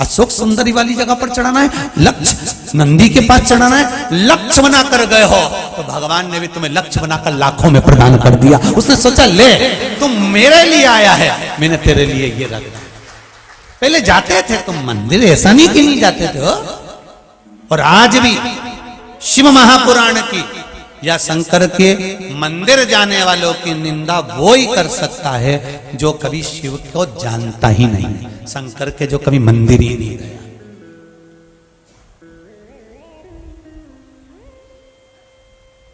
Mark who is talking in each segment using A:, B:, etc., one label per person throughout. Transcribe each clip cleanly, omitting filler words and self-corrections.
A: अशोक सुंदरी वाली जगह पर चढ़ाना है, लक्ष्य नंदी के पास चढ़ाना है, लक्ष्य बनाकर गए हो तो भगवान ने भी तुम्हें लक्ष्य बनाकर लाखों में प्रदान कर दिया। उसने सोचा ले तुम मेरे लिए आया है, मैंने तेरे लिए ये रख दिया। पहले जाते थे तुम मंदिर, ऐसा नहीं कि नहीं जाते थे हो? और आज भी शिव महापुराण की या शंकर के मंदिर जाने वालों की निंदा वो ही कर सकता है जो कभी शिव को जानता ही नहीं, शंकर के जो कभी मंदिर ही नहीं गया।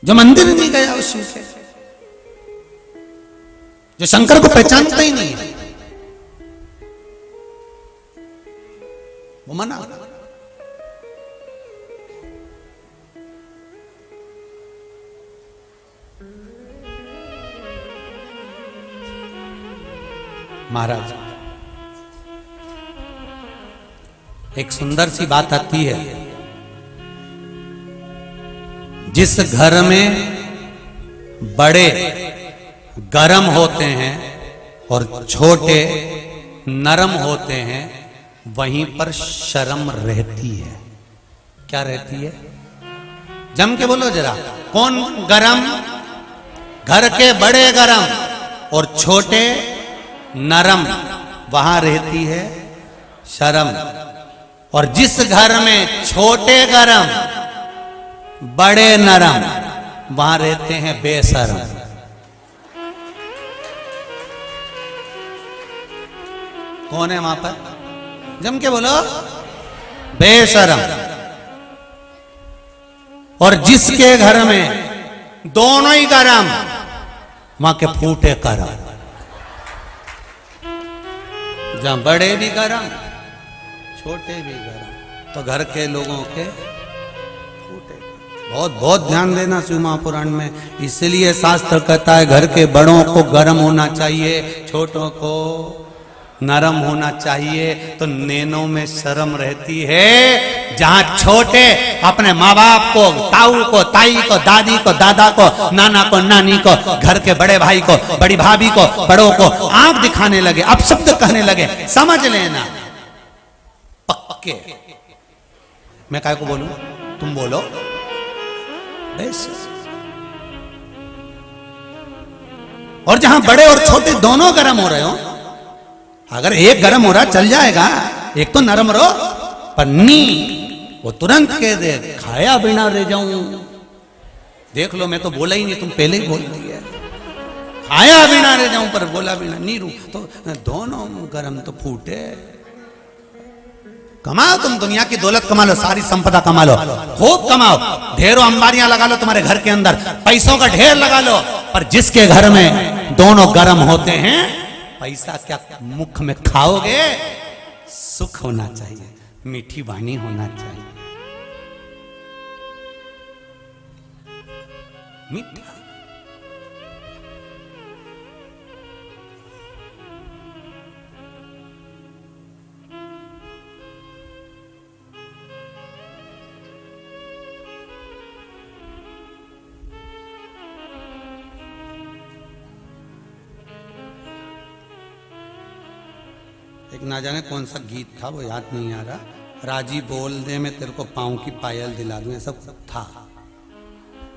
A: जो मंदिर नहीं गया उस शिव के, जो शंकर को पहचानता ही नहीं है, वो मना। महाराज एक सुंदर सी बात आती है, जिस घर में बड़े गरम होते हैं और छोटे नरम होते हैं वहीं पर शर्म रहती है। क्या रहती है? जम के बोलो जरा, कौन गरम? घर के बड़े गरम और छोटे नरम, वहां रहती है शर्म। और जिस घर में छोटे गरम बड़े नरम, वहां रहते हैं बेशरम। कौन है वहां पर? जम के बोलो, बेशरम। और जिसके घर में दोनों ही गरम, वहां के फूटे करम। जहां बड़े भी गरम छोटे भी गरम, तो घर के लोगों के फूटे। बहुत बहुत ध्यान देना शिव महापुराण में, इसलिए शास्त्र कहता है घर के बड़ों को गरम होना चाहिए, छोटों को नरम होना चाहिए। तो नैनों में शर्म रहती है। जहां छोटे अपने माँ बाप को, ताऊ को, ताई को, दादी को, दादा को, नाना को, नानी को, घर के बड़े भाई को, बड़ी भाभी को, बड़ों को आंख दिखाने लगे, अपशब्द कहने लगे, समझ लेना पक्के। मैं काय को बोलूं? तुम बोलो। और जहां बड़े और छोटे दोनों गर्म हो रहे हो, अगर एक गर्म हो रहा चल जाएगा, एक तो नरम रहो, पन्नी वो तुरंत कह दे खाया बिना रह जाऊं। देख लो, मैं तो बोला ही नहीं, तुम पहले ही बोल दिया। खाया बिना रह जाऊं पर बोला बिना नहीं रू। तो दोनों गरम तो फूटे। कमाओ, तुम दुनिया की दौलत कमा लो, सारी संपदा कमा लो, खूब कमाओ, ढेरों अंबारियां लगा लो तुम्हारे घर के अंदर, पैसों का ढेर लगा लो, पर जिसके घर में दोनों गर्म होते हैं, पैसा क्या मुख में खाओगे? सुख होना चाहिए, मीठी वाणी होना चाहिए, मीठा। एक ना जाने कौन सा गीत था, वो याद नहीं आ रहा। राजी बोल दे मैं तेरे को पाँव की पायल दिला दूं, ऐसा था,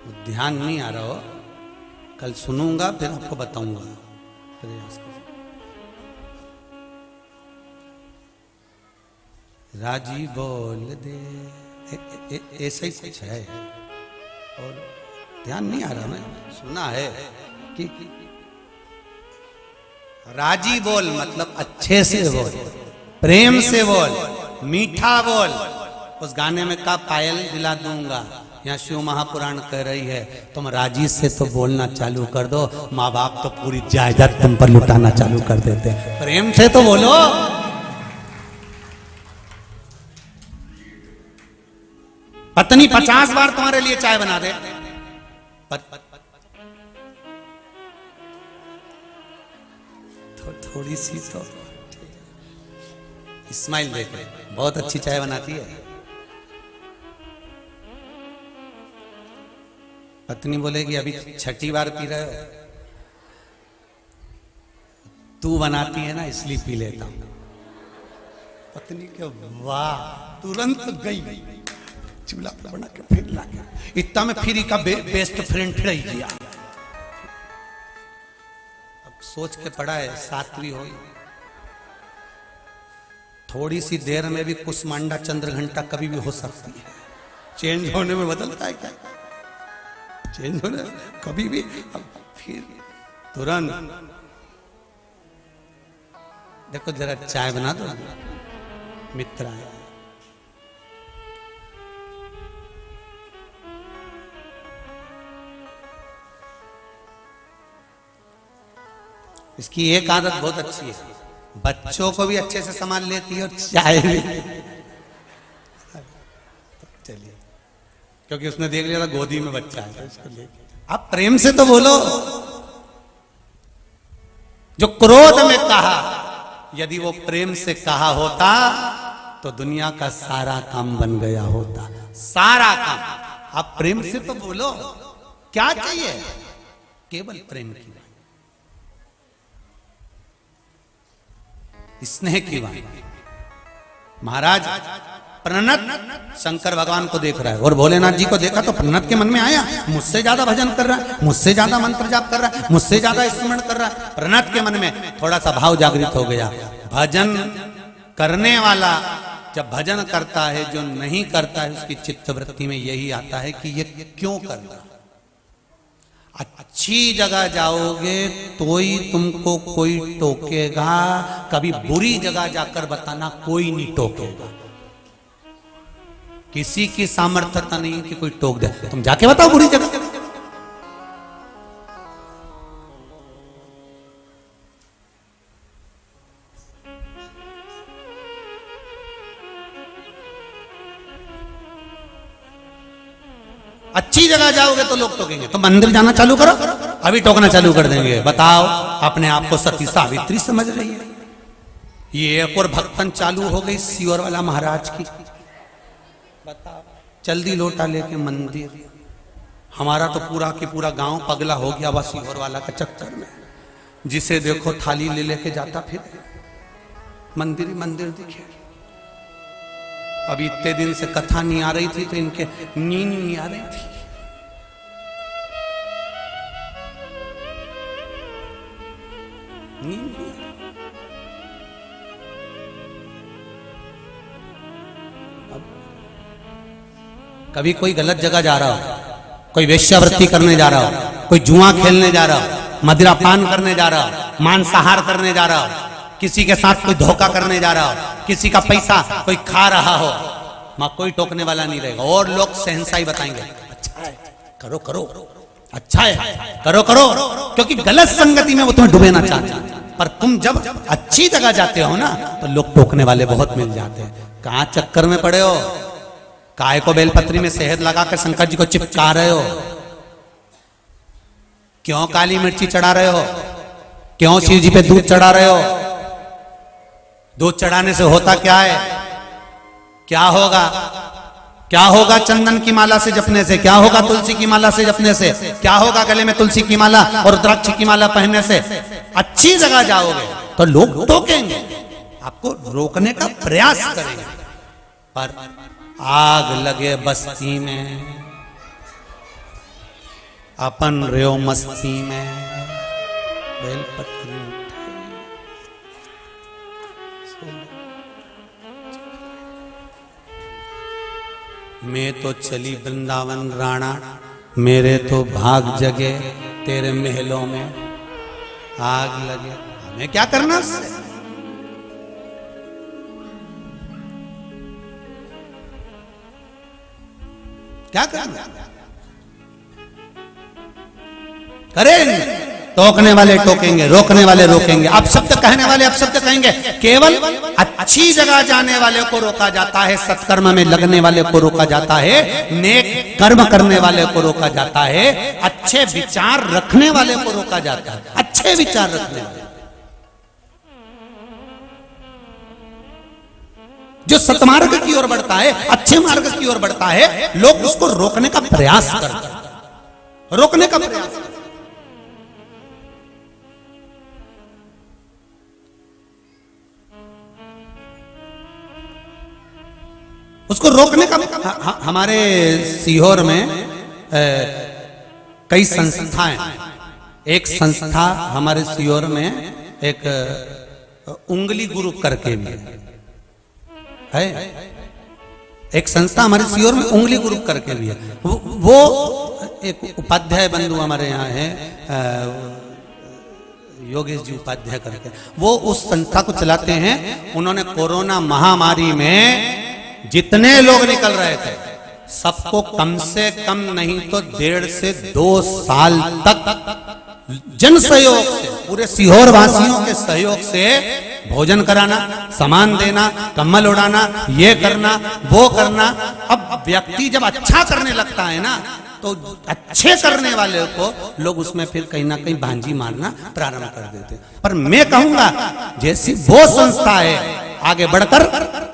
A: वो ध्यान नहीं आ रहा हो। कल सुनूंगा फिर आपको बताऊंगा। प्रयास राजी बोल दे, ऐसा ही कुछ है, और ध्यान नहीं आ रहा। मैं सुना है कि राजी बोल मतलब अच्छे से बोल, प्रेम से बोल, मीठा बोल। उस गाने में का पायल दिला दूंगा, यहाँ शिव महापुराण कह रही है तुम राजी से तो बोलना चालू कर दो, माँ बाप तो पूरी जायदाद तुम पर लुटाना चालू कर देते हैं। प्रेम से तो बोलो। पत्नी 50 बार तुम्हारे लिए चाय बना दे, थोड़ी सी तो स्माइल देखे, बहुत अच्छी चाय बनाती है। पत्नी बोलेगी अभी छठी बार पी रहे हो, तू बनाती है ना इसलिए पी लेता हूं। पत्नी के वाह, तुरंत गई चूल्हा पर बना के फिर ला के इतना में फ्री का बेस्ट फ्रेंड रह गया। अब सोच के पड़ा है सातवी हो, थोड़ी सी देर में भी कुसमांडा चंद्र घंटा कभी भी हो सकती है। चेंज होने में बदलता है क्या? चेंज होने कभी भी। अब फिर तुरंत देखो जरा चाय बना दो, मित्र आया। इसकी एक आदत बहुत अच्छी है, बच्चों को भी अच्छे से संभाल लेती है और चाय भी। चलिए, क्योंकि उसने देख लिया था गोदी में बच्चा है तो इसको लेके आप प्रेम से तो बोलो। जो क्रोध में कहा, यदि वो प्रेम से कहा होता तो दुनिया का सारा काम बन गया होता, सारा काम। आप प्रेम से तो बोलो, क्या चाहिए? केवल प्रेम की बात, स्नेह की बात। महाराज प्रणत शंकर भगवान को देख रहा है और भोलेनाथ जी को देखा तो प्रणत के मन में आया, मुझसे ज्यादा भजन कर रहा है, मुझसे ज्यादा मंत्र जाप कर रहा है, मुझसे ज्यादा स्मरण कर रहा है। प्रणत के मन में थोड़ा सा भाव जागृत हो गया। भजन करने वाला जब भजन करता है, जो नहीं करता है उसकी चित्तवृत्ति में यही आता है कि ये क्यों कर रहा। अच्छी जगह जाओगे तो ही तुमको कोई टोकेगा, कभी बुरी जगह जाकर बताना कोई नहीं टोकेगा। किसी की सामर्थ्यता नहीं कि कोई टोक दे, तुम जाके बताओ बुरी जगह। अच्छी जगह जाओगे तो लोग टोकेंगे, तो मंदिर जाना चालू करो, अभी टोकना चालू कर देंगे। बताओ, अपने आप को सती सावित्री समझ रही है। ये एक और भक्तन चालू हो गई सीवर वाला महाराज की। बताओ, जल्दी लोटा लेके मंदिर। हमारा तो पूरा की पूरा गांव पगला हो गया बस सीवर वाला का चक्कर में। जिसे देखो थाली ले लेके जाता फिर मंदिर ही मंदिर दिखे। अभी इतने दिन से कथा नहीं आ रही थी तो इनके नींद नहीं आ रही थी। नींद नहीं आ रही। अब कभी कोई गलत जगह जा रहा हो, कोई वेश्यावृत्ति करने जा रहा हो, कोई जुआ खेलने जा रहा हो, मदिरा पान करने जा रहा हो, मांसाहार करने जा रहा हो, किसी के साथ कोई धोखा करने जा रहा हो, किसी का पैसा कोई खा रहा हो, मां कोई टोकने वाला नहीं रहेगा। और लोग सहनसाई बताएंगे, अच्छा है करो करो, अच्छा है करो करो, क्योंकि गलत संगति में वो तुम्हें डुबेना चाहते हैं। पर तुम जब अच्छी जगह जाते हो ना तो लोग टोकने वाले बहुत मिल जाते हैं। कहां चक्कर में पड़े हो? काय को बेलपत्री में शहद लगाकर शंकर जी को चिपका रहे हो? क्यों काली मिर्ची चढ़ा रहे हो? क्यों शिव जी पे दूध चढ़ा रहे हो? दूध चढ़ाने से होता क्या है? क्या होगा? क्या होगा चंदन की माला से जपने से? क्या होगा तुलसी की माला से जपने से? क्या होगा गले में तुलसी की माला और रुद्राक्ष की माला पहनने से? अच्छी जगह जाओगे तो लोग टोकेंगे, आपको रोकने का प्रयास करेंगे। पर आग लगे बस्ती में, अपन रेव मस्ती में, बेलपत्री मैं तो चली वृंदावन राणा, मेरे तो भाग जगे तेरे महलों में आग लगे। हमें क्या करना उससे? क्या करना? करेंगे, टोकने वाले टोकेंगे, रोकने वाले रोकेंगे, अपशब्द कहने वाले अपशब्द कहेंगे। केवल अच्छी जगह जाने वाले को रोका जाता है, सत्कर्म में लगने वाले को रोका जाता है, नेक कर्म करने वाले को रोका जाता है, अच्छे विचार रखने वाले को रोका जाता है। अच्छे विचार रखने वाले, जो सतमार्ग की ओर बढ़ता है, अच्छे मार्ग की ओर बढ़ता है, लोग उसको रोकने का प्रयास करते हैं, रोकने का प्रयास करते हैं। उसको रोकने का हमारे सीहोर में कई संस्थाएं, एक संस्था हमारे सीहोर में एक उंगली गुरु करके भी है, एक संस्था हमारे सीहोर में उंगली गुरु करके भी है। वो एक उपाध्याय बंधु हमारे यहाँ है, योगेश जी उपाध्याय करके, वो उस संस्था को चलाते हैं। उन्होंने कोरोना महामारी में जितने लोग निकल रहे थे सबको कम से कम नहीं तो 1.5 से 2 साल तक जन सहयोग से, पूरे सीहोर वासियों के सहयोग से भोजन कराना, सामान देना, कम्बल उड़ाना, ये करना वो करना। अब व्यक्ति जब अच्छा करने लगता है ना तो अच्छे करने वाले को लोग उसमें फिर कहीं ना कहीं भांजी मारना प्रारंभ कर देते। पर मैं कहूंगा जैसी वो संस्था है आगे बढ़कर,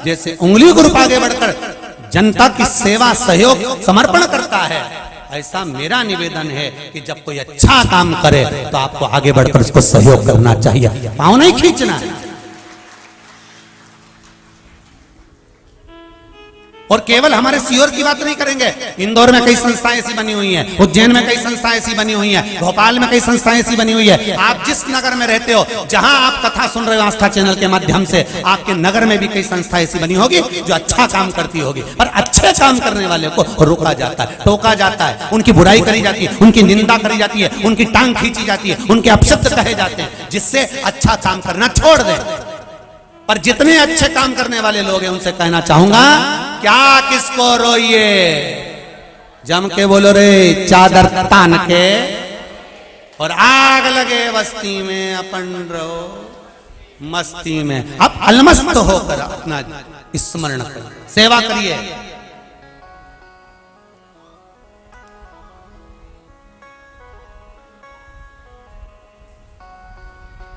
A: जैसे उंगली ग्रुप आगे बढ़कर जनता की सेवा सहयोग समर्पण करता है, ऐसा मेरा निवेदन है कि जब कोई अच्छा काम करे तो आपको आगे बढ़कर उसको सहयोग करना चाहिए, पाँव नहीं खींचना है। और केवल हमारे सीहोर की बात नहीं करेंगे, इंदौर में कई संस्थाएं ऐसी बनी हुई हैं, उज्जैन में कई संस्थाएं ऐसी बनी हुई हैं, भोपाल में कई संस्थाएं ऐसी बनी हुई है। आप जिस नगर में रहते हो, जहां आप कथा सुन रहे हो आस्था चैनल के माध्यम से, आपके नगर में भी कई संस्थाएं ऐसी बनी होगी जो अच्छा काम करती होगी। पर अच्छे काम करने वाले को रोका जाता है, टोका जाता है, उनकी बुराई करी जाती है, उनकी निंदा करी जाती है, उनकी टांग खींची जाती है, उनके अपशब्द कहे जाते हैं, जिससे अच्छा काम करना छोड़ दें। पर जितने अच्छे काम करने वाले लोग हैं उनसे कहना चाहूंगा, क्या किसको रोइए, जम के बोलो रे चादर तान के, और आग लगे बस्ती में अपन रहो मस्ती में। अब अलमस्त होकर अपना स्मरण करिए, सेवा करिए।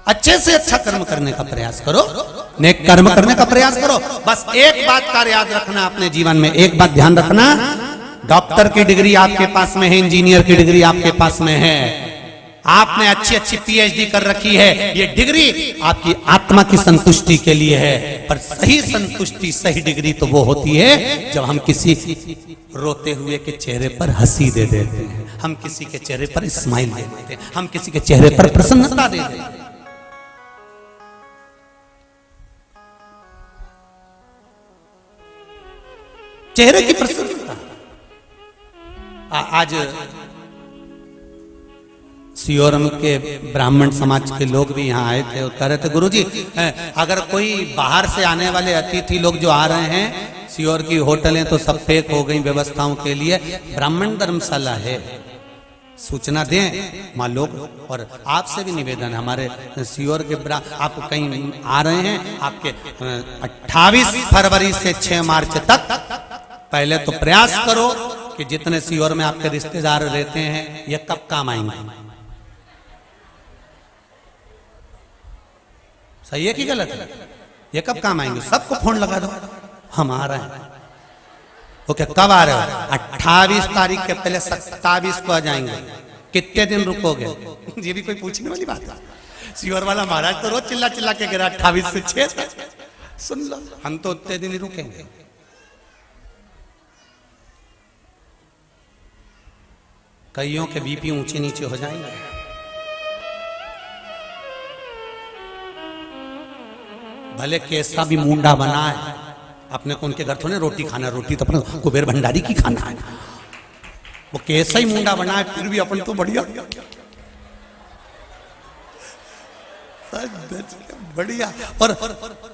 A: अच्छे से अच्छा कर्म करने का प्रयास करो, नेक कर्म करने का प्रयास करो। बस एक बात का याद रखना अपने जीवन में, एक बात ध्यान रखना, डॉक्टर की डिग्री आपके पास में है, इंजीनियर की डिग्री आपके पास में है, आपने अच्छी अच्छी पीएचडी कर रखी है, ये डिग्री आपकी आत्मा की संतुष्टि के लिए है। पर सही संतुष्टि, सही डिग्री तो वो होती है जब हम किसी रोते हुए के चेहरे पर हंसी दे देते हैं, हम किसी के चेहरे पर स्माइल दे देते हैं, हम किसी के चेहरे पर प्रसन्नता दे देते हैं। चेहरे की प्रसन्नता। आज सीहोर के ब्राह्मण समाज के लोग भी यहाँ आए थे और कह रहे थे, गुरुजी अगर कोई बाहर से आने वाले अतिथि लोग जो आ रहे हैं, सीहोर की होटलें तो सब पैक हो गई व्यवस्थाओं के लिए, ब्राह्मण धर्मशाला है, सूचना दें वहाँ लोग। और आपसे भी निवेदन है, हमारे सीहोर के आप कहीं आ रहे हैं, आपके 28 फरवरी से 6 मार्च तक पहले तो प्रयास करो कि जितने सीहोर में आपके रिश्तेदार रहते हैं ये कब काम आएंगे, सही है कि गलत है, ये कब काम आएंगे, सबको फोन लगा दो हम आ रहे हैं। ओके, कब आ रहे हो? 28 तारीख के पहले 27 को आ जाएंगे, कितने दिन रुकोगे? ये भी कोई पूछने वाली बात है। सीहोर वाला महाराज तो रोज चिल्ला चिल्ला के गिरा 28 से 6 तक, सुन लो, हम तो उतने दिन ही रुकेंगे। कईयों के बीपी ऊंचे नीचे हो जाएंगे। भले कैसा भी मुंडा बना है, अपने को उनके घर थोड़े रोटी खाना, रोटी तो अपने कुबेर भंडारी की खाना है। वो कैसा ही मुंडा बना है फिर भी अपन तो बढ़िया बढ़िया। और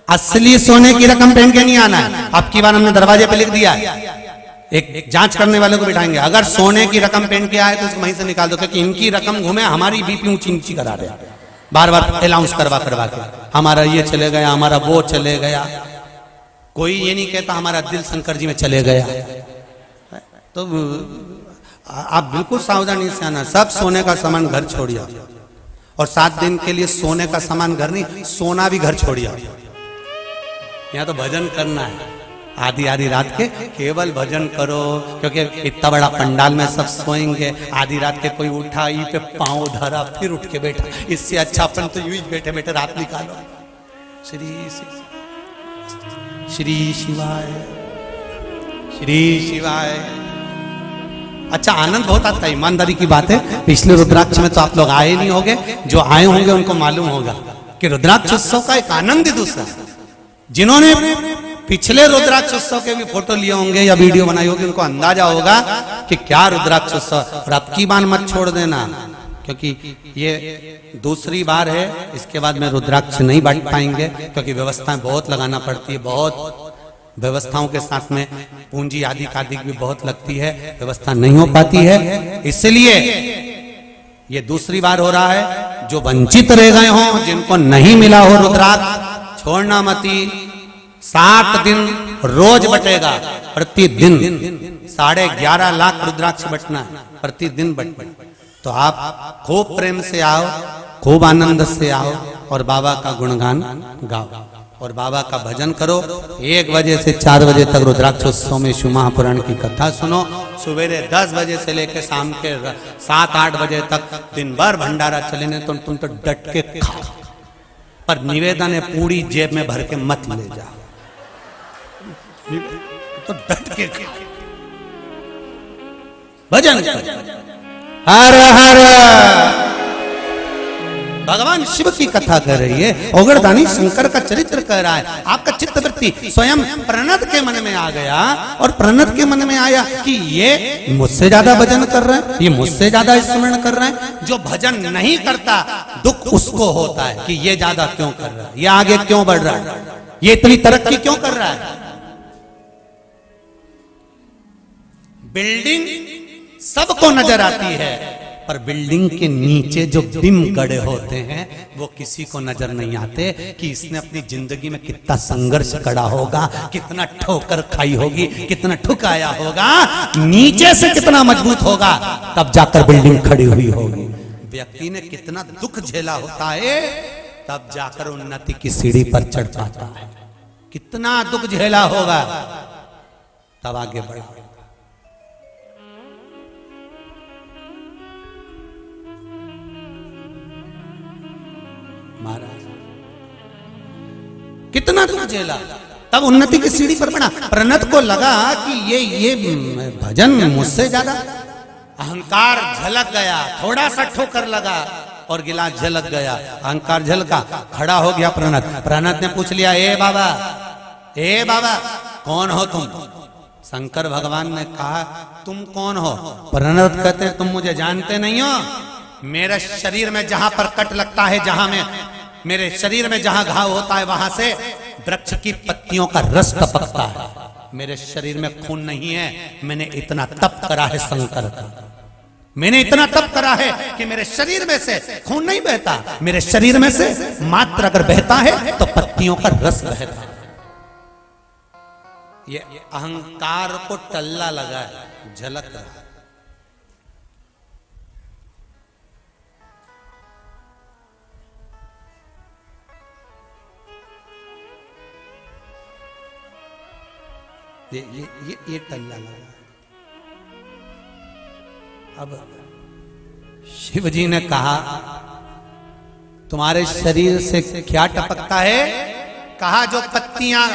A: असली सोने की रकम पहन के नहीं आना है। अब की बार हमने दरवाजे पे लिख दिया है, एक जांच करने वाले को बिठाएंगे, अगर सोने की रकम पहन के आए तो उसको वहीं से निकाल दो, क्योंकि इनकी रकम घूमे, हमारी बीपी ऊंची नीची करा रहे, बार बार अनाउंस करवा के, हमारा ये चले गया, हमारा वो चले गया। कोई ये नहीं कहता हमारा दिल शंकर जी में चले गया। तो आप बिल्कुल सावधानी से आना, सब सोने का सामान घर छोड़िए, और 7 दिन के लिए सोने का सामान घर नहीं, सोना भी घर छोड़िए। यहाँ तो भजन करना है, आधी आधी रात के केवल भजन करो, क्योंकि इतना बड़ा पंडाल में सब सोएंगे। आधी रात के कोई उठा, ई पे पांव धरा, फिर उठ के बैठा, इससे अच्छा अपन तो यूं बैठे बैठे रात निकालो। श्री शिवाय। श्री शिवाय। अच्छा, आनंद बहुत आता है, ईमानदारी की बात है। पिछले रुद्राक्ष में तो आप लोग आए नहीं होंगे, जो आए होंगे उनको मालूम होगा कि रुद्राक्ष उत्सव का एक आनंद ही दूसरा। जिन्होंने पिछले रुद्राक्ष उत्सव के भी फोटो लिए होंगे या वीडियो बनाई होगी, उनको अंदाजा होगा कि क्या रुद्राक्ष उत्सव। और अब की बार मत छोड़ देना, क्योंकि ये दूसरी बार है। इसके बाद में रुद्राक्ष नहीं बांट पाएंगे, क्योंकि व्यवस्थाएं बहुत लगाना पड़ती है। बहुत व्यवस्थाओं के साथ में पूंजी आदि कादिक भी बहुत लगती है, व्यवस्था नहीं हो पाती है। इसलिए ये दूसरी बार हो रहा है। जो वंचित रह गए हों, जिनको नहीं मिला हो रुद्राक्ष, छोड़ना मती। 7 दिन रोज बटेगा, प्रतिदिन 11.5 लाख रुद्राक्ष बटना है, प्रतिदिन बटना। तो आप खूब प्रेम से आओ, खूब आनंद से आओ और बाबा का गुणगान गाओ और बाबा का भजन करो। 1 बजे से 4 बजे तक रुद्राक्षोत्सव में शिव महापुराण की कथा सुनो। सवेरे 10 बजे से लेकर शाम के 7-8 बजे तक दिन भर भंडारा चलेने, तो तुम तो डट के खाओ, पर निवेदन है पूरी जेब में भर के मत ले जाओ, तो डट के भजन करो। हर हर भगवान शिव की कथा कर रही है, ओगरदानी शंकर का चरित्र कह रहा है। आपका चित्तवृत्ति स्वयं प्रणत के मन में आ गया और प्रणत के मन में आया कि ये मुझसे ज्यादा भजन कर रहा है, ये मुझसे ज्यादा स्मरण कर रहा है। जो भजन नहीं करता दुख उसको होता है कि ये ज्यादा क्यों कर रहा है, ये आगे क्यों बढ़ रहा है, ये इतनी तरक्की क्यों कर रहा है। बिल्डिंग सबको नजर आती है, पर बिल्डिंग के नीचे जो बिम गड़े होते हैं वो किसी को नजर नहीं आते कि इसने अपनी जिंदगी में कितना संघर्ष करा होगा, कितना ठोकर खाई होगी, कितना ठुकाया होगा, नीचे से कितना मजबूत होगा, तब जाकर बिल्डिंग खड़ी हुई होगी। व्यक्ति ने कितना दुख झेला होता है, तब जाकर उन्नति की सीढ़ी पर चढ़ पाता है। कितना दुख झेला होगा, तब आगे बढ़ा। महाराज कितना दुख झेला, तब उन्नति की सीढ़ी पर बढ़ा। प्रणत को लगा कि ये भजन मुझसे ज्यादा, अहंकार झलक गया, थोड़ा सा ठोकर लगा और गिलास झलक गया, अहंकार झलका, खड़ा हो गया प्रणत। प्रणत ने पूछ लिया, ए बाबा कौन हो तुम। शंकर भगवान ने कहा, तुम कौन हो। प्रणत कहते हैं, तुम मुझे जानते नहीं हो। मेरे शरीर में जहां पर कट लगता है, जहां में मेरे शरीर में जहां घाव होता है, वहां से वृक्ष की पत्तियों का रस टपकता है। मेरे शरीर में खून नहीं है, मैंने इतना तप करा है शंकर का, मैंने इतना तप करा है कि मेरे शरीर में से खून नहीं बहता, मेरे शरीर में से मात्र अगर बहता है तो पत्तियों का रस बहता है। ये अहंकार को टल्ला लगा है, झलक रहा है। ये टल्ला लगा। अब शिव जी ने कहा, तुम्हारे शरीर से क्या टपकता है। कहा, जो पत्तियां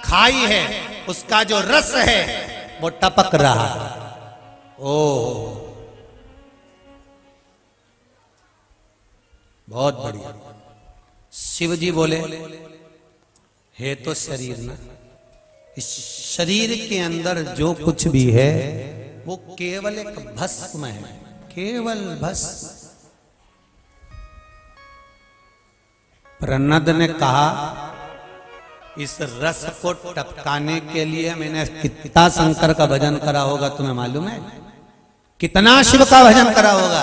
A: खाई है उसका जो रस है वो टपक रहा है। ओ बहुत बढ़िया। शिव जी बोले, है तो शरीर ना, इस शरीर के अंदर जो कुछ भी है वो केवल एक भस्म है, केवल भस्म। प्रणद ने कहा, इस रस को टपकाने के लिए मैंने कितना शंकर का भजन करा होगा, तुम्हें मालूम है। कितना शिव का भजन करा होगा,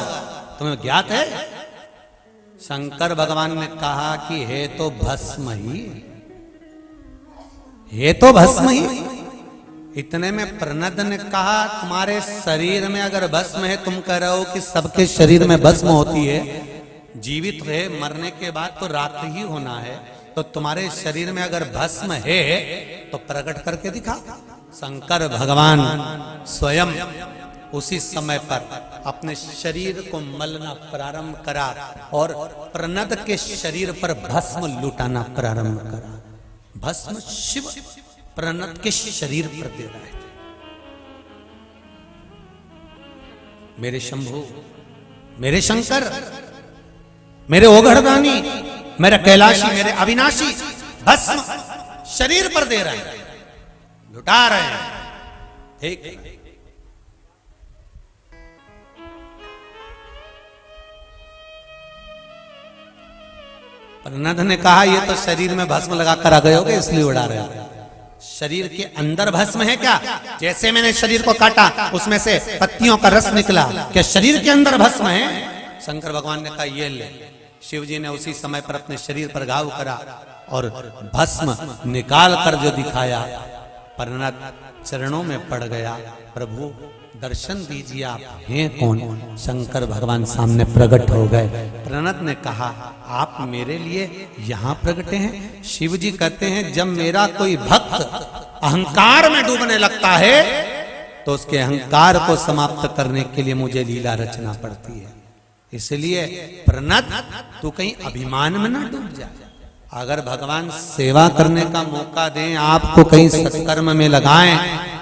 A: तुम्हें ज्ञात है। शंकर भगवान ने कहा कि है तो भस्म ही, ये तो भस्म ही। इतने में प्रणद ने कहा, तुम्हारे शरीर में अगर भस्म है, तुम कह रहे हो कि सबके शरीर में भस्म होती है, जीवित रहे मरने के बाद तो रात ही होना है, तो तुम्हारे शरीर में अगर भस्म है तो प्रकट करके दिखा। शंकर भगवान स्वयं उसी समय पर अपने शरीर को मलना प्रारंभ करा और प्रणद के शरीर पर भस्म लुटाना प्रारंभ करा। भस्म शिव प्रणत के शरीर पर दे रहे थे। मेरे शंभु, मेरे शंकर, मेरे ओघड़दानी, मेरे कैलाशी, मेरे अविनाशी भस्म शरीर पर दे रहे हैं, लुटा रहे हैं। ठीक, प्रहलाद ने कहा ये तो शरीर में भस्म लगाकर आ गए होगे इसलिए उड़ा रहे हो। शरीर के अंदर भस्म है क्या? जैसे मैंने शरीर को काटा उसमें से पत्तियों का रस निकला, क्या शरीर के अंदर भस्म है? शंकर भगवान ने कहा ये ले। शिव जी ने उसी समय पर अपने शरीर पर घाव करा और भस्म निकाल कर जो दिखाया, प्रहलाद चरणों में पड़ गया। प्रभु दर्शन दीजिए, आप हैं कौन? शंकर भगवान सामने प्रकट हो गए। प्रहलाद ने कहा आप मेरे लिए यहाँ प्रकटे हैं? शिव जी कहते हैं जब मेरा कोई भक्त अहंकार में डूबने लगता है तो उसके अहंकार को समाप्त करने के लिए मुझे लीला रचना पड़ती है। इसलिए प्रहलाद तू कहीं अभिमान में ना डूब जा। अगर भगवान सेवा करने का मौका दें, आपको कहीं सत्कर्म में लगाएं,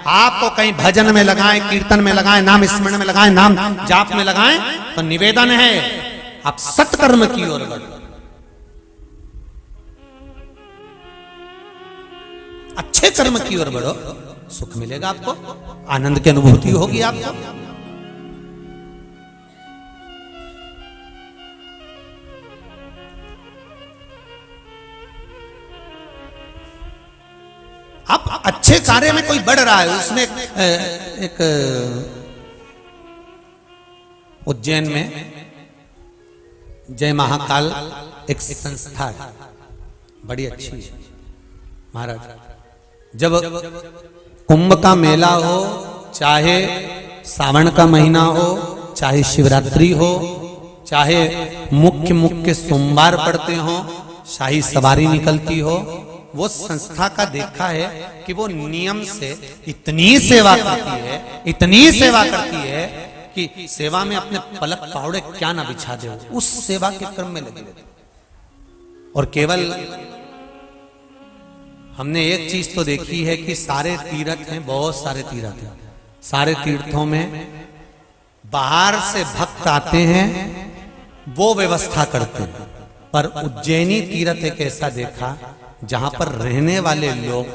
A: आपको कहीं भजन में लगाएं, कीर्तन में लगाएं, नाम स्मरण में लगाएं, नाम जाप में लगाएं, तो निवेदन है आप सत्कर्म की ओर बढ़ो, अच्छे कर्म की ओर बढ़ो, सुख मिलेगा आपको, आनंद की अनुभूति होगी आपको। आप अच्छे कार्य में कोई बढ़ रहा है, उसमें एक उज्जैन में जय महाकाल एक संस्था है, बड़ी अच्छी है महाराज। जब कुंभ का मेला हो, चाहे सावन का महीना हो, चाहे शिवरात्रि हो, चाहे मुख्य सोमवार पड़ते हो, शाही सवारी निकलती हो, वो संस्था का देखा है कि वो नियम से इतनी सेवा करती है, इतनी सेवा करती है कि सेवा में अपने पलक पावड़े क्या ना बिछा दे, उस सेवा के क्रम में लगे। और केवल हमने एक चीज तो देखी है कि सारे तीर्थ हैं, बहुत सारे तीर्थ हैं, सारे तीर्थों में बाहर से भक्त आते हैं, वो व्यवस्था करते हैं, पर उज्जैनी तीर्थ एक ऐसा देखा जहां पर रहने वाले लोग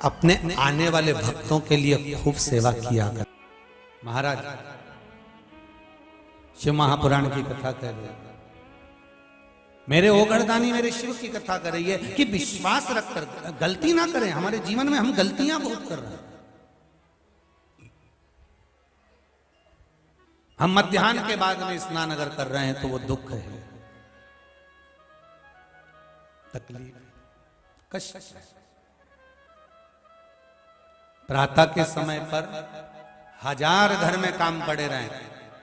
A: अपने आने वाले भक्तों के लिए खूब सेवा किया कर। महाराज शिव महापुराण की कथा कह रहे हैं, मेरे ओघड़दानी मेरे शिव की कथा कर रही है कि विश्वास रखकर गलती ना करें। हमारे जीवन में हम गलतियां बहुत कर रहे हैं। हम मध्याह्न के बाद में स्नान अगर कर रहे हैं तो वो दुख है, तकलीफ, कष्ट। प्रातः के समय पर 1000 घर में काम पड़े रहे,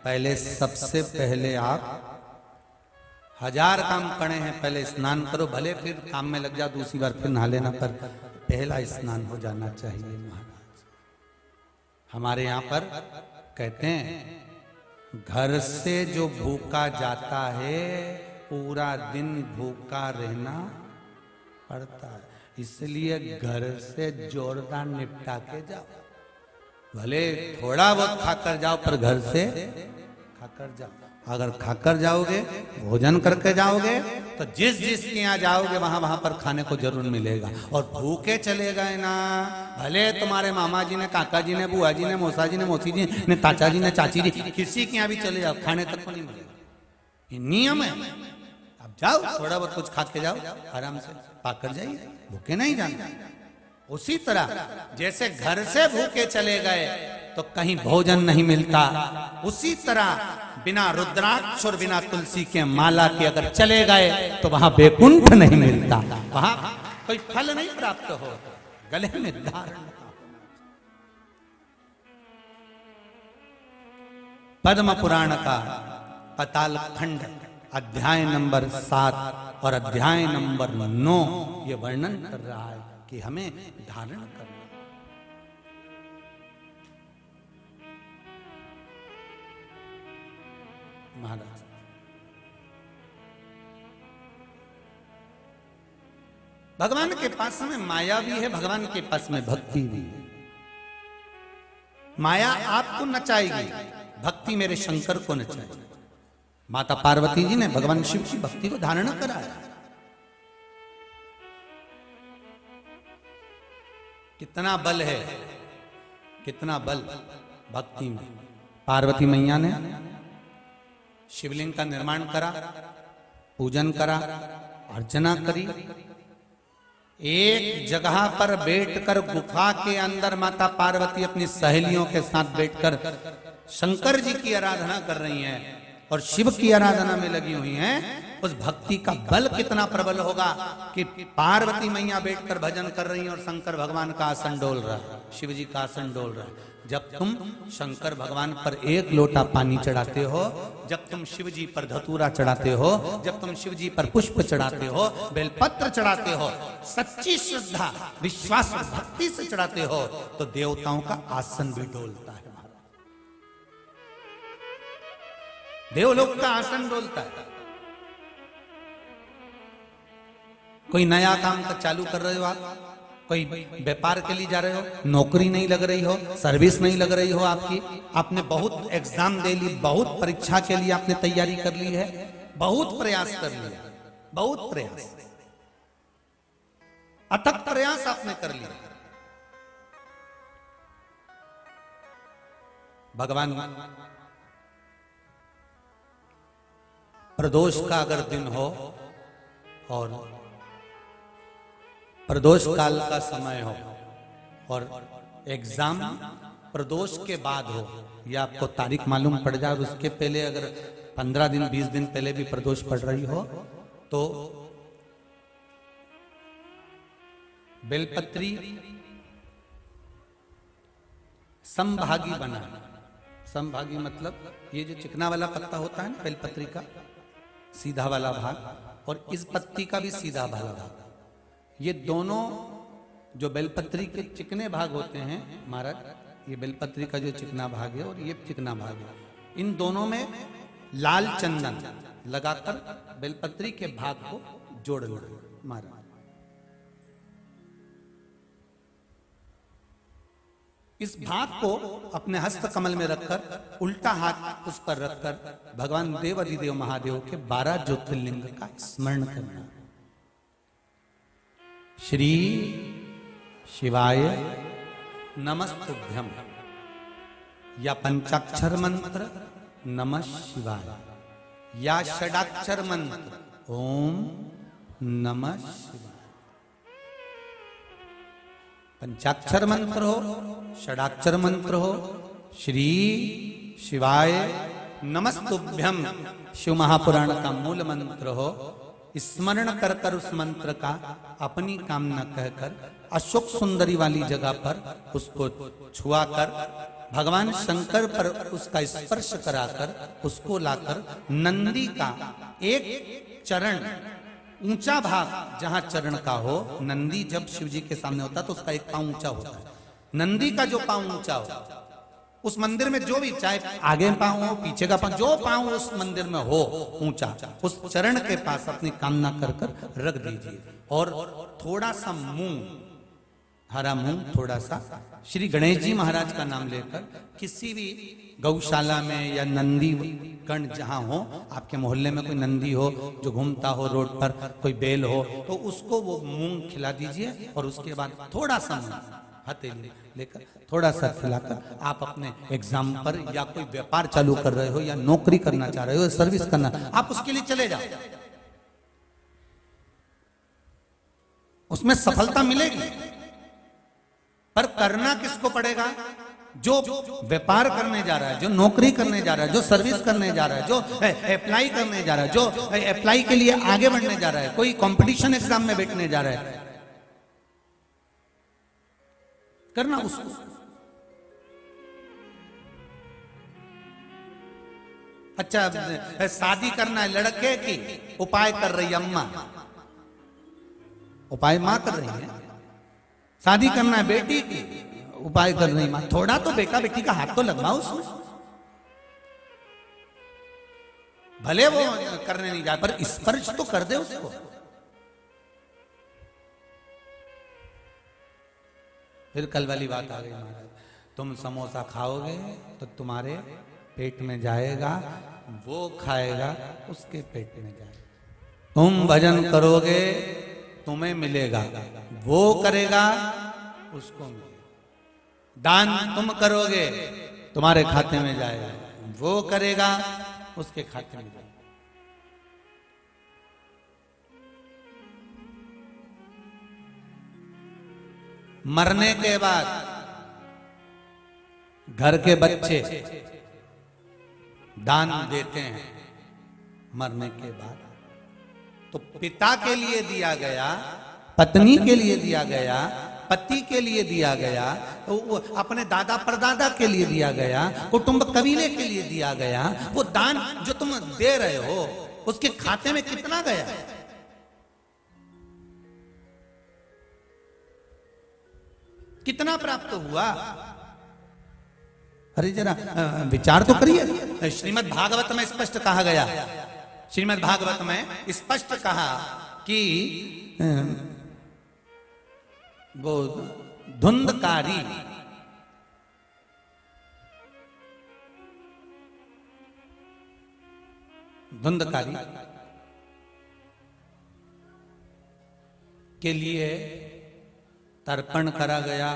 A: पहले सबसे पहले आप 1000 काम पड़े हैं, पहले स्नान करो, भले फिर काम में लग जाओ, दूसरी बार फिर नहा लेना, पर पहला स्नान हो जाना चाहिए। महाराज हमारे यहाँ पर कहते हैं घर से जो भूखा जाता है पूरा दिन भूखा रहना पड़ता है, इसलिए घर से जोरदार निपटा के जाओ, भले थोड़ा बहुत खाकर जाओ पर घर से खाकर जाओ। अगर खाकर जाओगे, भोजन करके जाओगे, तो जिस के यहाँ जाओगे वहां वहां पर खाने को जरूर मिलेगा। और भूखे चले गए ना, भले तुम्हारे मामा जी ने, काका जी ने, बुआ जी ने, मौसा जी ने, मौसी जी ने, ताचा जी ने, चाची जी, किसी के यहाँ भी चले जाओ, खाने तक को नहीं मिलेगा। ये नियम है। अब जाओ, थोड़ा बहुत कुछ खा के जाओ, आराम से पाकर जाइए, भूखे नहीं जाना। उसी तरह जैसे घर से भूखे चले गए तो कहीं भोजन नहीं मिलता, उसी तरह बिना रुद्राक्ष और बिना तुलसी के माला के अगर चले गए तो वहां बैकुंठ नहीं मिलता, वहां कोई फल नहीं प्राप्त हो, गले में धारण। पद्म पुराण का पाताल खंड अध्याय नंबर 7 और अध्याय नंबर 9 ये वर्णन कर रहा है कि हमें धारण करना। महाराज भगवान के पास में माया भी है, भगवान के पास में भक्ति भी है। माया आपको नचाएगी, भक्ति मेरे शंकर को नचाए। माता पार्वती जी ने भगवान शिव की भक्ति को धारण कराया। कितना बल है, कितना बल भक्ति में। पार्वती मैया ने शिवलिंग का निर्माण करा, पूजन करा, अर्चना करी। एक जगह पर बैठकर गुफा के अंदर माता पार्वती अपनी सहेलियों के साथ बैठकर शंकर जी की आराधना कर रही हैं और शिव की आराधना में लगी हुई हैं। उस भक्ति का बल कितना प्रबल होगा कि पार्वती मैया बैठकर भजन कर रही हैं और शंकर भगवान का आसन डोल रहा है, शिव जी का आसन डोल रहा है। जब तुम शंकर भगवान पर एक लोटा पानी चढ़ाते हो, जब तुम शिव जी पर धतूरा चढ़ाते हो, जब तुम शिव जी पर पुष्प चढ़ाते हो, बेलपत्र चढ़ाते हो, सच्ची श्रद्धा विश्वास और भक्ति से चढ़ाते हो, तो देवताओं का आसन भी डोलता है। देवलोक का आसन डोलता है। कोई नया काम का चालू कर रहे हो आप, कोई व्यापार के लिए जा रहे हो, नौकरी नहीं लग रही हो, सर्विस नहीं लग रही हो आपकी, आपने बहुत एग्जाम दे ली, बहुत परीक्षा के लिए आपने तैयारी कर ली है, बहुत प्रयास कर लिया, बहुत प्रयास, अथक प्रयास आपने कर लिया। भगवान प्रदोष का अगर दिन हो और प्रदोष काल का समय हो और एग्जाम प्रदोष के बाद हो, या आपको तारीख मालूम पड़ जाए, उसके पहले अगर 15 दिन 20 दिन पहले भी प्रदोष पड़ रही हो, तो बेलपत्री समभागी बना। समभागी मतलब ये जो चिकना वाला पत्ता होता है ना बेलपत्री का, सीधा वाला भाग, और इस पत्ती का भी सीधा वाला भाग, ये दोनों जो बेलपत्री के चिकने भाग होते हैं महाराज, ये बेलपत्री का जो चिकना भाग है और ये चिकना भाग है, इन दोनों में लाल चंदन लगाकर बेलपत्री के भाग को जोड़ना महाराज। इस भाग को अपने हस्त कमल में रखकर उल्टा हाथ उस पर रखकर भगवान देवाधिदेव महादेव के 12 ज्योतिर्लिंग का स्मरण करना। श्री शिवाय नमस्तुभ्यम, या पंचाक्षर मंत्र नमः शिवाय, या षडाक्षर मंत्र ओम नमः शिवाय। पंचाक्षर मंत्र हो, षडाक्षर मंत्र हो, श्री शिवाय नमस्तुभ्यम शिव महापुराण का मूल मंत्र हो, स्मरण कर कर उस मंत्र का अपनी कामना कहकर अशोक सुंदरी वाली जगह पर उसको छुआ कर भगवान शंकर पर उसका स्पर्श कराकर उसको लाकर नंदी का एक चरण, ऊंचा भाग जहां चरण का हो, नंदी जब शिव जी के सामने होता है तो उसका एक पांव ऊंचा होता है, नंदी का जो पांव ऊंचा हो, उस मंदिर में जो भी, चाहे आगे पांव हो पीछे का पांव, जो पांव उस मंदिर में हो ऊंचा, उस चरण के पास अपनी कामना कर कर रख दीजिए। और थोड़ा सा मूंग, हरा मूंग थोड़ा सा, श्री गणेश जी महाराज का नाम लेकर किसी भी गौशाला में या नंदी गण जहां हो, आपके मोहल्ले में कोई नंदी हो जो घूमता हो रोड पर, कोई बैल हो, तो उसको वो मूंग खिला दीजिए। और उसके बाद थोड़ा सा मूंग हथेली लेकर थोड़ा सा खिलाकर आप अपने एग्जाम पर या कोई व्यापार चालू कर रहे हो या नौकरी करना चाह रहे हो, सर्विस करना, आप उसके लिए चले जाओ, उसमें सफलता मिलेगी। पर करना किसको पड़ेगा? जो व्यापार करने जा रहा है, जो नौकरी करने जा रहा है, जो सर्विस करने जा रहा है, जो अप्लाई करने जा रहा है, जो अप्लाई के लिए आगे बढ़ने जा रहा है, कोई कंपटीशन एग्जाम में बैठने जा रहा है, करना उसको। अच्छा, शादी करना है लड़के की, उपाय कर रही अम्मा, उपाय मां कर रही है। शादी करना है बेटी की, उपाय कर रही मां। थोड़ा तो बेटा बेटी का हाथ तो लगवाओ उसमें, भले वो करने नहीं जाए पर स्पर्श तो कर दे उसको। फिर कल वाली बात आ गई महाराज, तुम समोसा खाओगे तो तुम्हारे पेट में जाएगा, वो खाएगा उसके पेट में जाएगा। तुम भजन करोगे तुम्हें मिलेगा, वो करेगा उसको मिलेगा। दान तुम करोगे तुम्हारे खाते में जाएगा, वो करेगा उसके खाते में जाएगा। मरने के बाद घर के बच्चे दान देते हैं, मरने के बाद तो पिता के लिए दिया गया, पत्नी के लिए दिया गया, पति के लिए दिया गया, तो वो अपने दादा परदादा के लिए दिया गया, कुटुंब कबीले के लिए दिया गया। वो दान जो तुम दे रहे हो उसके खाते में कितना गया? कितना प्राप्त हुआ? अरे जरा विचार तो करिए। श्रीमद् भागवत में स्पष्ट कहा गया, श्रीमद् भागवत में स्पष्ट कहा कि वो धुंधकारी के लिए तर्पण करा गया,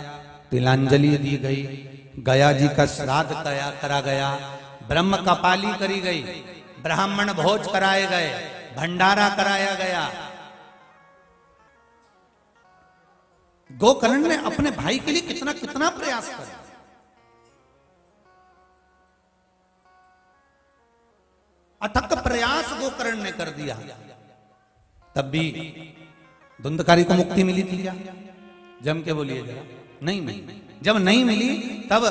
A: तिलांजलि दी गई, गया जी का श्राद्ध करा गया, ब्रह्म कपाली करी गई, ब्राह्मण भोज कराए गए, भंडारा कराया गया। गोकर्ण ने अपने भाई के लिए कितना कितना प्रयास किया। अथक प्रयास गोकर्ण ने कर दिया, तब भी धुंधकारी को मुक्ति मिली थी क्या? जम के बोलिए जरा। नहीं मिली। जब नहीं मिली तब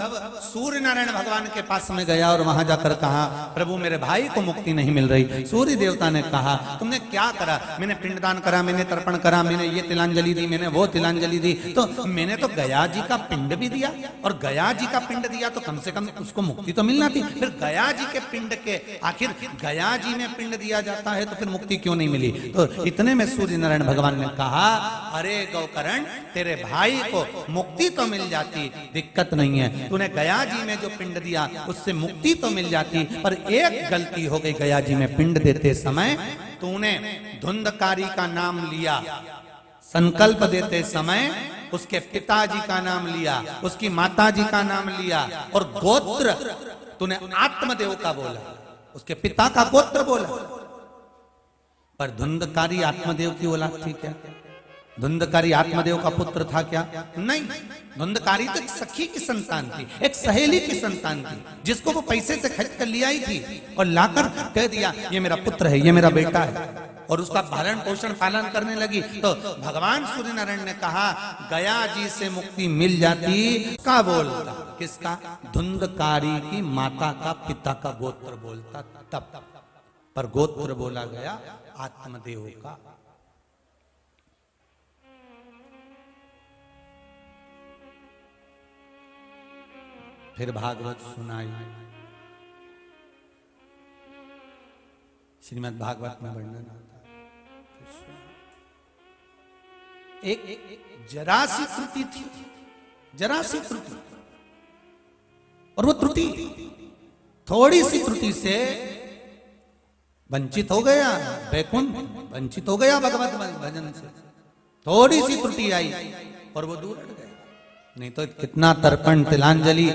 A: सूर्य नारायण भगवान के पास में गया और वहां जाकर कहा, प्रभु मेरे भाई को मुक्ति नहीं मिल रही। सूर्य देवता ने कहा, तुमने क्या करा? मैंने पिंडदान करा, मैंने तर्पण करा, मैंने ये तिलांजलि दी, मैंने वो तिलांजलि दी, तो मैंने तो गया जी का पिंड भी दिया, और गया जी का पिंड दिया तो कम से कम उसको मुक्ति तो मिलना थी। फिर गया जी के पिंड के, आखिर गया जी में पिंड दिया जाता है तो फिर मुक्ति क्यों नहीं मिली? तो इतने में सूर्य नारायण भगवान ने कहा, अरे गोकर्ण, तेरे भाई को मुक्ति तो मिल जाती, दिक्कत नहीं है। तूने गया जी में जो पिंड दिया उससे मुक्ति तो मिल जाती, पर एक गलती हो गई। गया जी में पिंड देते समय तूने धुंधकारी का नाम लिया, संकल्प देते समय उसके पिताजी का नाम लिया, उसकी माताजी का नाम लिया, और गोत्र तूने आत्मदेव का बोला, उसके पिता का गोत्र बोला। पर धुंधकारी आत्मदेव की औलाद थी क्या? धुंधकारी आत्मदेव का पुत्र था क्या? नहीं। धुंधकारी तो एक सखी की संतान थी, एक सहेली की संतान थी, जिसको वो पैसे से खरीद कर ले आई थी और लाकर कह दिया ये मेरा पुत्र है, ये मेरा बेटा है, और उसका भरण पोषण पालन करने लगी। तो भगवान सूर्य नारायण ने कहा, गया जी से मुक्ति मिल जाती। का बोलता? किसका? धुंधकारी की माता का, पिता का गोत्र बोलता तब, पर गोत्र बोला गया आत्मदेव का। फिर भागवत सुनाई। श्रीमद् भागवत में वर्णन आता है, एक जरा सी त्रुटि थी, जरा सी त्रुटि, और वो त्रुटि थोड़ी सी त्रुटि से वंचित हो गया वैकुंठ, वंचित हो गया भगवत भजन से। थोड़ी सी त्रुटि आई और वो दूर हट गया। नहीं तो कितना तर्पण तिलांजलि